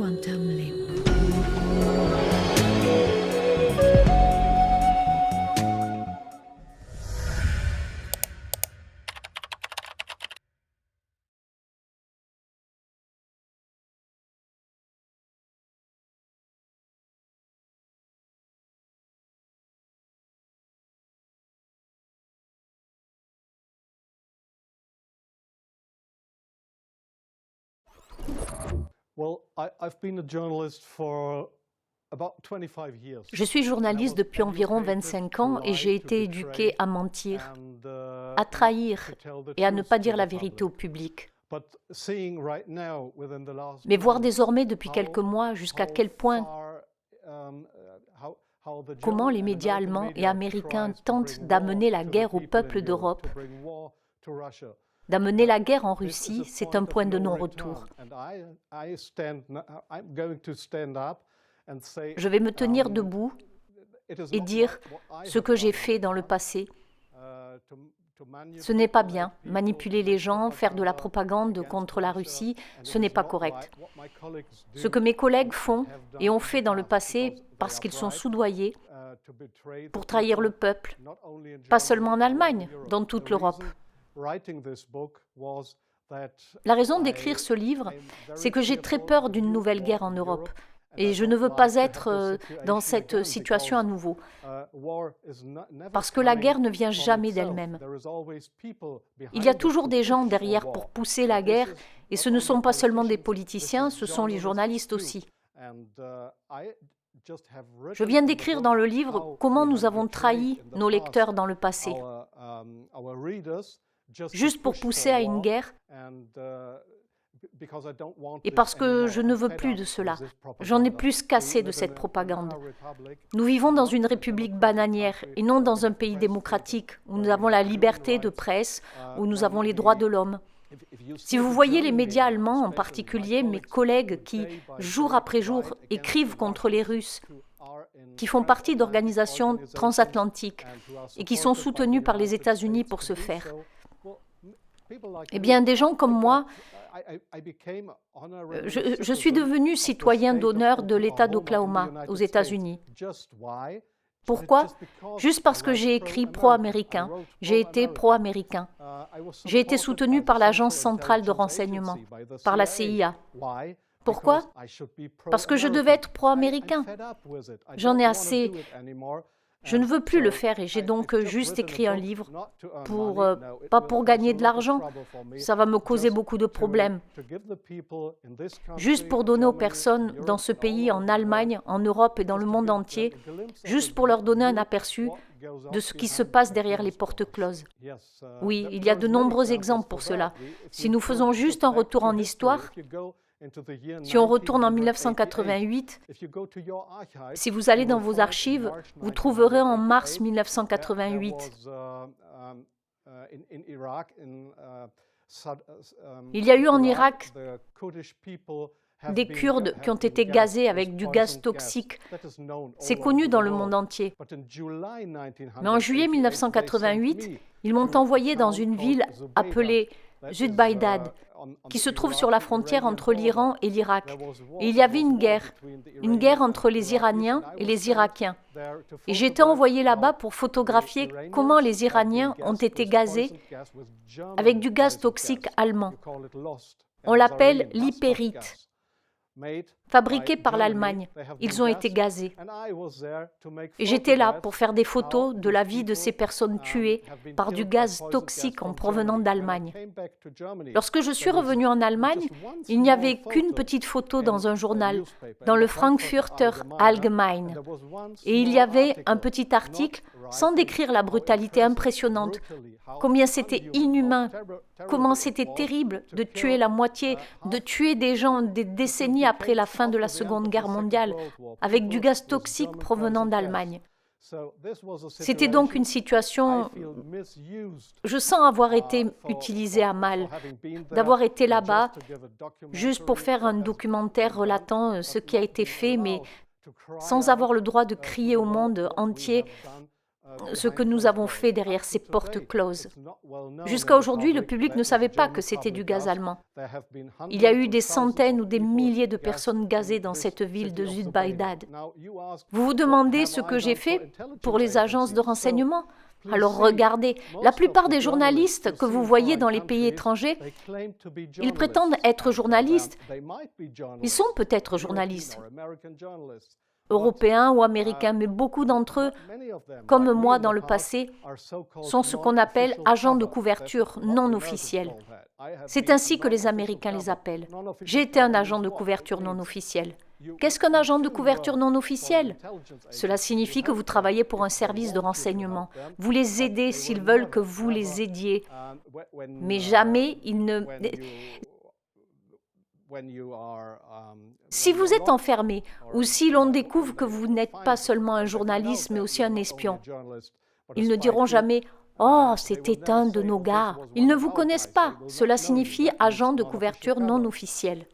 Quantum Leap. Je suis journaliste depuis environ 25 ans et j'ai été éduqué à mentir, à trahir et à ne pas dire la vérité au public. Mais voir désormais depuis quelques mois jusqu'à quel point comment les médias allemands et américains tentent d'amener la guerre au peuple d'Europe, d'amener la guerre en Russie, c'est un point de non-retour. Je vais me tenir debout et dire ce que j'ai fait dans le passé. Ce n'est pas bien. Manipuler les gens, faire de la propagande contre la Russie, ce n'est pas correct. Ce que mes collègues font et ont fait dans le passé parce qu'ils sont soudoyés pour trahir le peuple, pas seulement en Allemagne, dans toute l'Europe. La raison d'écrire ce livre, c'est que j'ai très peur d'une nouvelle guerre en Europe. Et je ne veux pas être dans cette situation à nouveau. Parce que la guerre ne vient jamais d'elle-même. Il y a toujours des gens derrière pour pousser la guerre, et ce ne sont pas seulement des politiciens, ce sont les journalistes aussi. Je viens d'écrire dans le livre comment nous avons trahi nos lecteurs dans le passé. Juste pour pousser à une guerre, et parce que je ne veux plus de cela. J'en ai plus qu'assez de cette propagande. Nous vivons dans une république bananière et non dans un pays démocratique où nous avons la liberté de presse, où nous avons les droits de l'homme. Si vous voyez les médias allemands, en particulier mes collègues qui, jour après jour, écrivent contre les Russes, qui font partie d'organisations transatlantiques et qui sont soutenus par les États-Unis pour ce faire, eh bien, des gens comme moi, je suis devenu citoyen d'honneur de l'État d'Oklahoma aux États-Unis. Pourquoi? Juste parce que j'ai écrit pro-américain, j'ai été pro-américain. J'ai été soutenu par l'Agence centrale de renseignement, par la CIA. Pourquoi? Parce que je devais être pro-américain. J'en ai assez. Je ne veux plus le faire et j'ai donc juste écrit un livre, pas pour gagner de l'argent, ça va me causer beaucoup de problèmes. Juste pour donner aux personnes dans ce pays, en Allemagne, en Europe et dans le monde entier, juste pour leur donner un aperçu de ce qui se passe derrière les portes closes. Oui, il y a de nombreux exemples pour cela. Si nous faisons juste un retour en histoire, si on retourne en 1988, si vous allez dans vos archives, vous trouverez en mars 1988. Il y a eu en Irak des Kurdes qui ont été gazés avec du gaz toxique. C'est connu dans le monde entier. Mais en juillet 1988, ils m'ont envoyé dans une ville appelée Zubaydah, qui se trouve sur la frontière entre l'Iran et l'Irak. Et il y avait une guerre entre les Iraniens et les Irakiens. Et j'ai été envoyé là-bas pour photographier comment les Iraniens ont été gazés avec du gaz toxique allemand. On l'appelle l'hypérite, fabriqué par l'Allemagne. Ils ont été gazés. Et j'étais là pour faire des photos de la vie de ces personnes tuées par du gaz toxique en provenant d'Allemagne. Lorsque je suis revenu en Allemagne, il n'y avait qu'une petite photo dans un journal, dans le Frankfurter Allgemeine. Et il y avait un petit article sans décrire la brutalité impressionnante, combien c'était inhumain, comment c'était terrible de tuer la moitié, de tuer des gens des décennies après la fin de la Seconde Guerre mondiale, avec du gaz toxique provenant d'Allemagne. C'était donc une situation, je sens avoir été utilisée à mal, d'avoir été là-bas juste pour faire un documentaire relatant ce qui a été fait, mais sans avoir le droit de crier au monde entier ce que nous avons fait derrière ces portes closes. Jusqu'à aujourd'hui, le public ne savait pas que c'était du gaz allemand. Il y a eu des centaines ou des milliers de personnes gazées dans cette ville de Südbagdad. Vous vous demandez ce que j'ai fait pour les agences de renseignement? Alors regardez, la plupart des journalistes que vous voyez dans les pays étrangers, ils prétendent être journalistes. Ils sont peut-être journalistes, européens ou américains, mais beaucoup d'entre eux, comme moi dans le passé, sont ce qu'on appelle agents de couverture non officiels. C'est ainsi que les Américains les appellent. J'ai été un agent de couverture non officiel. Qu'est-ce qu'un agent de couverture non officiel? Cela signifie que vous travaillez pour un service de renseignement. Vous les aidez s'ils veulent que vous les aidiez. Mais jamais ils ne... Si vous êtes enfermé ou si l'on découvre que vous n'êtes pas seulement un journaliste mais aussi un espion, ils ne diront jamais « Oh, c'était un de nos gars ». Ils ne vous connaissent pas. Cela signifie agent de couverture non officiel.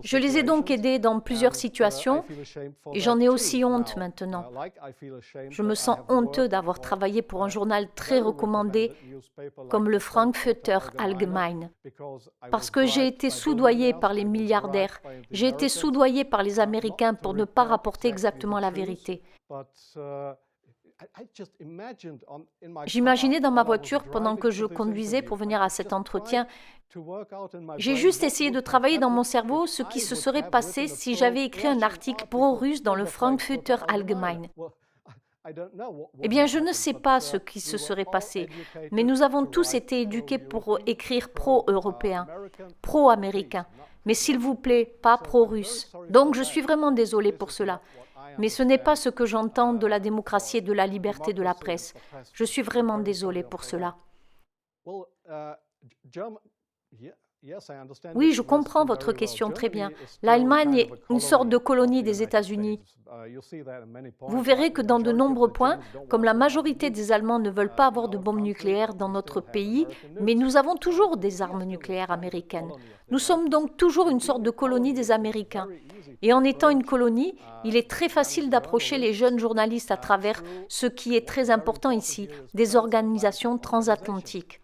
Je les ai donc aidés dans plusieurs situations et j'en ai aussi honte maintenant. Je me sens honteux d'avoir travaillé pour un journal très recommandé comme le Frankfurter Allgemeine parce que j'ai été soudoyé par les milliardaires, j'ai été soudoyé par les Américains pour ne pas rapporter exactement la vérité. J'imaginais dans ma voiture pendant que je conduisais pour venir à cet entretien, j'ai juste essayé de travailler dans mon cerveau ce qui se serait passé si j'avais écrit un article pro-russe dans le Frankfurter Allgemeine. Eh bien, je ne sais pas ce qui se serait passé, mais nous avons tous été éduqués pour écrire pro-européen, pro-américain, mais s'il vous plaît, pas pro-russe. Donc, je suis vraiment désolée pour cela. Mais ce n'est pas ce que j'entends de la démocratie et de la liberté de la presse. Je suis vraiment désolé pour cela. Oui, je comprends votre question très bien. L'Allemagne est une sorte de colonie des États-Unis. Vous verrez que dans de nombreux points, comme la majorité des Allemands ne veulent pas avoir de bombes nucléaires dans notre pays, mais nous avons toujours des armes nucléaires américaines. Nous sommes donc toujours une sorte de colonie des Américains. Et en étant une colonie, il est très facile d'approcher les jeunes journalistes à travers ce qui est très important ici, des organisations transatlantiques.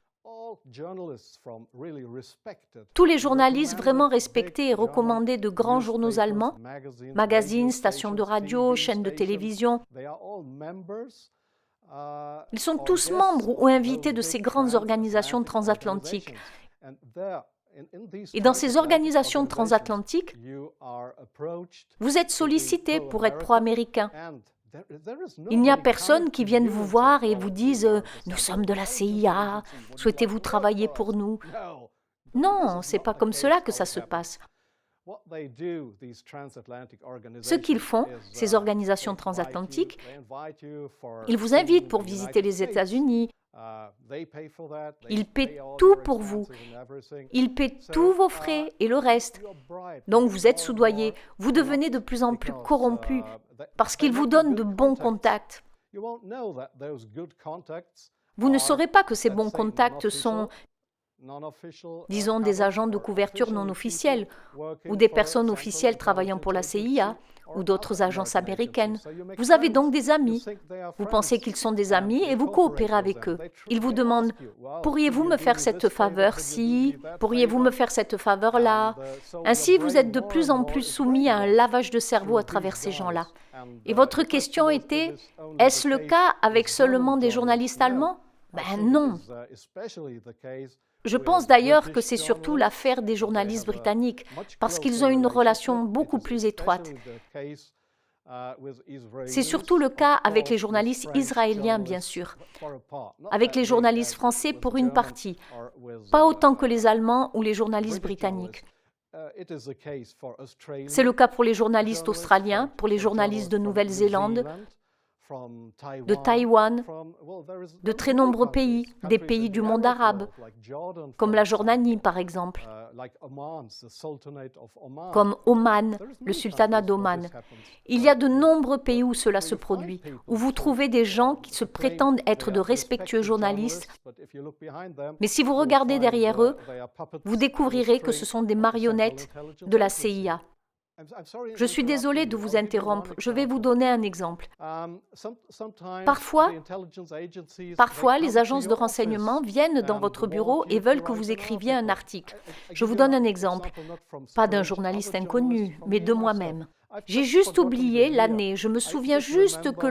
Tous les journalistes vraiment respectés et recommandés de grands journaux allemands, magazines, stations de radio, chaînes de télévision, ils sont tous membres ou invités de ces grandes organisations transatlantiques. Et dans ces organisations transatlantiques, vous êtes sollicité pour être pro-américain. Il n'y a personne qui vienne vous voir et vous dise « Nous sommes de la CIA, souhaitez-vous travailler pour nous ?» Non, ce n'est pas comme cela que ça se passe. Ce qu'ils font, ces organisations transatlantiques, ils vous invitent pour visiter les États-Unis. Ils paient tout pour vous. Ils paient tous vos frais et le reste. Donc vous êtes soudoyé. Vous devenez de plus en plus corrompu parce qu'ils vous donnent de bons contacts. Vous ne saurez pas que ces bons contacts sont, disons, des agents de couverture non officiels ou des personnes officielles travaillant pour la CIA ou d'autres agences américaines. Vous avez donc des amis. Vous pensez qu'ils sont des amis et vous coopérez avec eux. Ils vous demandent « Pourriez-vous me faire cette faveur-ci ? Pourriez-vous me faire cette faveur-là » Ainsi, vous êtes de plus en plus soumis à un lavage de cerveau à travers ces gens-là. Et votre question était « Est-ce le cas avec seulement des journalistes allemands ?» Ben non. Je pense d'ailleurs que c'est surtout l'affaire des journalistes britanniques, parce qu'ils ont une relation beaucoup plus étroite. C'est surtout le cas avec les journalistes israéliens, bien sûr. Avec les journalistes français pour une partie, pas autant que les Allemands ou les journalistes britanniques. C'est le cas pour les journalistes australiens, pour les journalistes de Nouvelle-Zélande, de Taïwan, de très nombreux pays, des pays du monde arabe, comme la Jordanie par exemple, comme Oman, le sultanat d'Oman. Il y a de nombreux pays où cela se produit, où vous trouvez des gens qui se prétendent être de respectueux journalistes, mais si vous regardez derrière eux, vous découvrirez que ce sont des marionnettes de la CIA. Je suis désolé de vous interrompre, je vais vous donner un exemple. Parfois, les agences de renseignement viennent dans votre bureau et veulent que vous écriviez un article. Je vous donne un exemple, pas d'un journaliste inconnu, mais de moi-même. J'ai juste oublié l'année, je me souviens juste que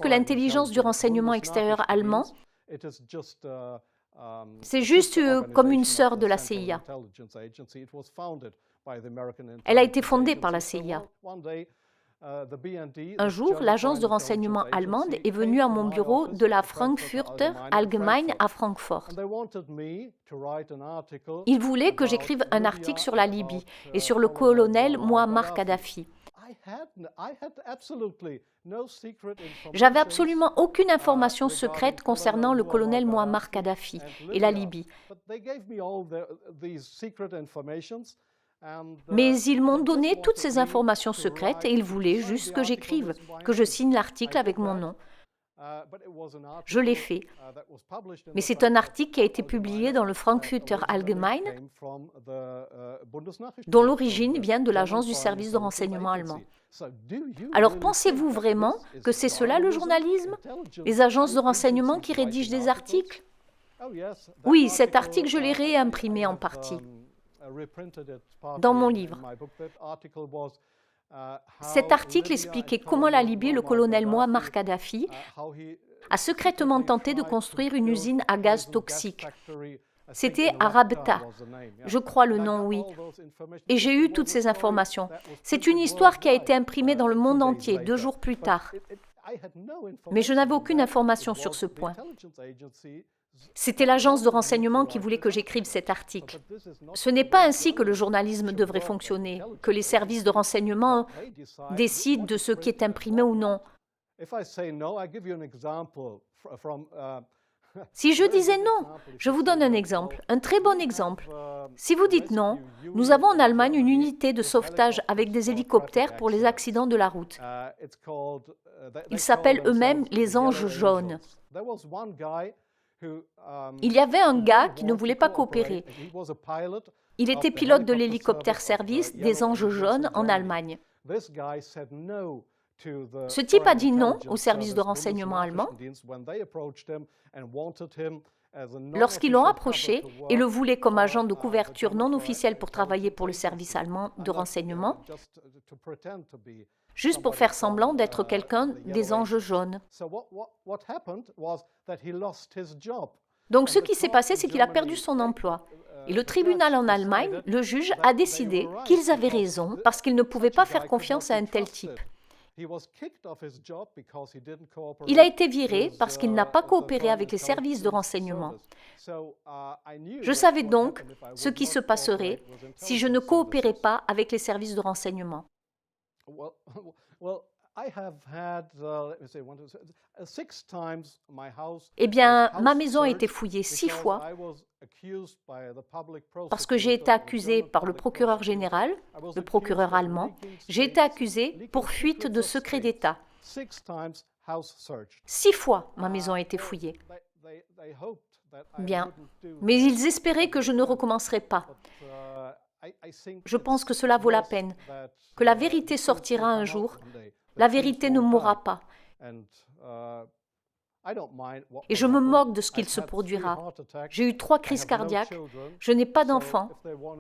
l'intelligence du renseignement extérieur allemand, c'est juste comme une sœur de la CIA. Elle a été fondée par la CIA. Un jour, l'agence de renseignement allemande est venue à mon bureau de la Frankfurter Allgemeine à Francfort. Ils voulaient que j'écrive un article sur la Libye et sur le colonel Mouammar Kadhafi. J'avais absolument aucune information secrète concernant le colonel Mouammar Kadhafi et la Libye. Mais ils m'ont donné toutes ces informations secrètes et ils voulaient juste que j'écrive, que je signe l'article avec mon nom. Je l'ai fait, mais c'est un article qui a été publié dans le Frankfurter Allgemeine, dont l'origine vient de l'agence du service de renseignement allemand. Alors pensez-vous vraiment que c'est cela le journalisme? Les agences de renseignement qui rédigent des articles? Oui, cet article, je l'ai réimprimé en partie dans mon livre. Cet article expliquait comment la Libye, le colonel Mouammar Kadhafi, a secrètement tenté de construire une usine à gaz toxique. C'était à Rabta, je crois le nom, oui. Et j'ai eu toutes ces informations. C'est une histoire qui a été imprimée dans le monde entier 2 jours plus tard. Mais je n'avais aucune information sur ce point. C'était l'agence de renseignement qui voulait que j'écrive cet article. Ce n'est pas ainsi que le journalisme devrait fonctionner, que les services de renseignement décident de ce qui est imprimé ou non. Si je disais non, je vous donne un exemple, un très bon exemple. Si vous dites non, nous avons en Allemagne une unité de sauvetage avec des hélicoptères pour les accidents de la route. Ils s'appellent eux-mêmes les anges jaunes. Il y avait un gars qui ne voulait pas coopérer. Il était pilote de l'hélicoptère service des Anges jaunes en Allemagne. Ce type a dit non au service de renseignement allemand lorsqu'ils l'ont approché et le voulaient comme agent de couverture non officielle pour travailler pour le service allemand de renseignement, juste pour faire semblant d'être quelqu'un des Anges jaunes. Donc ce qui s'est passé, c'est qu'il a perdu son emploi. Et le tribunal en Allemagne, le juge, a décidé qu'ils avaient raison parce qu'ils ne pouvaient pas faire confiance à un tel type. Il a été viré parce qu'il n'a pas coopéré avec les services de renseignement. Je savais donc ce qui se passerait si je ne coopérais pas avec les services de renseignement. Eh bien, ma maison a été fouillée 6 fois parce que j'ai été accusé par le procureur général, le procureur allemand. J'ai été accusé pour fuite de secret d'État. 6 fois, ma maison a été fouillée. Bien, mais ils espéraient que je ne recommencerais pas. Je pense que cela vaut la peine, que la vérité sortira un jour. La vérité ne mourra pas. Et je me moque de ce qu'il se produira. J'ai eu 3 crises cardiaques, je n'ai pas d'enfants.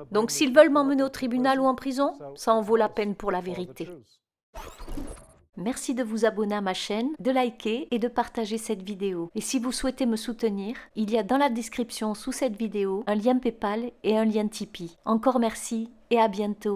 Donc s'ils veulent m'emmener au tribunal ou en prison, ça en vaut la peine pour la vérité. Merci de vous abonner à ma chaîne, de liker et de partager cette vidéo. Et si vous souhaitez me soutenir, il y a dans la description sous cette vidéo un lien PayPal et un lien Tipeee. Encore merci et à bientôt.